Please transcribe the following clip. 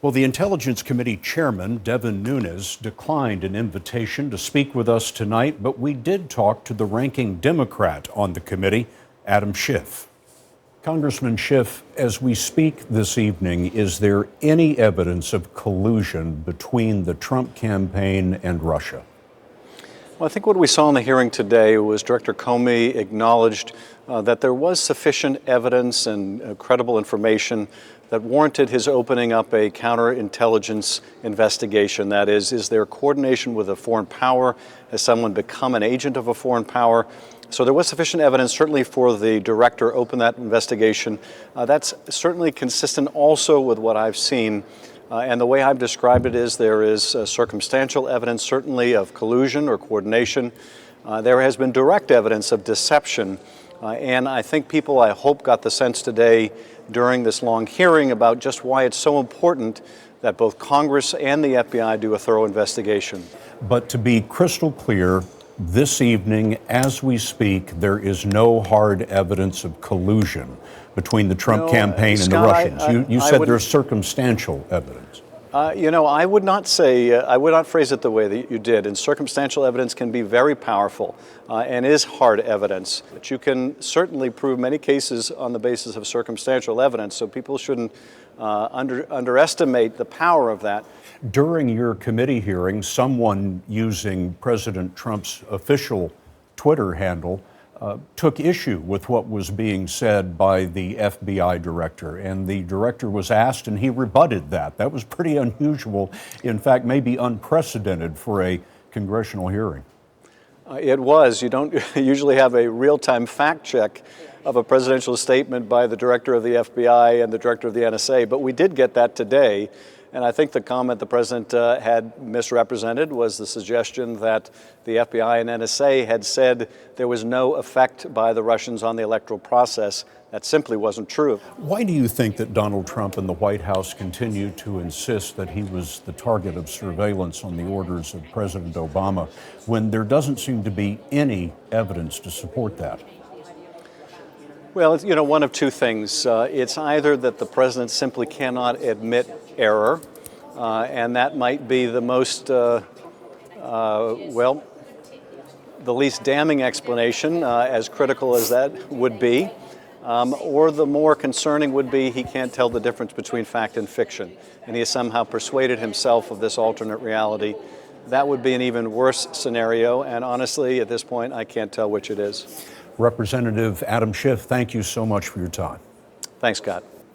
Well, the Intelligence Committee Chairman, Devin Nunes, declined an invitation to speak with us tonight, but we did talk to the ranking Democrat on the committee, Adam Schiff. Congressman Schiff, as we speak this evening, is there any evidence of collusion between the Trump campaign and Russia? Well, I think what we saw in the hearing today was Director Comey acknowledged that there was sufficient evidence and credible information that warranted his opening up a counterintelligence investigation. That is there coordination with a foreign power? Has someone become an agent of a foreign power? So there was sufficient evidence, certainly, for the director to open that investigation. That's certainly consistent also with what I've seen. And the way I've described it is there is circumstantial evidence, certainly, of collusion or coordination. There has been direct evidence of deception. And I think people, I hope, got the sense today during this long hearing about just why it's so important that both Congress and the FBI do a thorough investigation. But to be crystal clear, this evening, as we speak, there is no hard evidence of collusion between the Trump campaign and Scott, the Russians. You said there's circumstantial evidence. I would not say, I would not phrase it the way that you did. And circumstantial evidence can be very powerful and is hard evidence. But you can certainly prove many cases on the basis of circumstantial evidence, so people shouldn't underestimate the power of that. During your committee hearing, someone using President Trump's official Twitter handle took issue with what was being said by the FBI director, and the director was asked and he rebutted that. That was pretty unusual, in fact, maybe unprecedented for a congressional hearing. It was. You don't usually have a real-time fact check of a presidential statement by the director of the FBI and the director of the NSA, but we did get that today. And I think the comment the president had misrepresented was the suggestion that the FBI and NSA had said there was no effect by the Russians on the electoral process. That simply wasn't true. Why do you think that Donald Trump and the White House continue to insist that he was the target of surveillance on the orders of President Obama when there doesn't seem to be any evidence to support that? Well, one of two things. It's either that the president simply cannot admit error, and that might be the most, the least damning explanation, as critical as that would be. Or the more concerning would be he can't tell the difference between fact and fiction, and he has somehow persuaded himself of this alternate reality. That would be an even worse scenario, and honestly, at this point, I can't tell which it is. Representative Adam Schiff, thank you so much for your time. Thanks, Scott.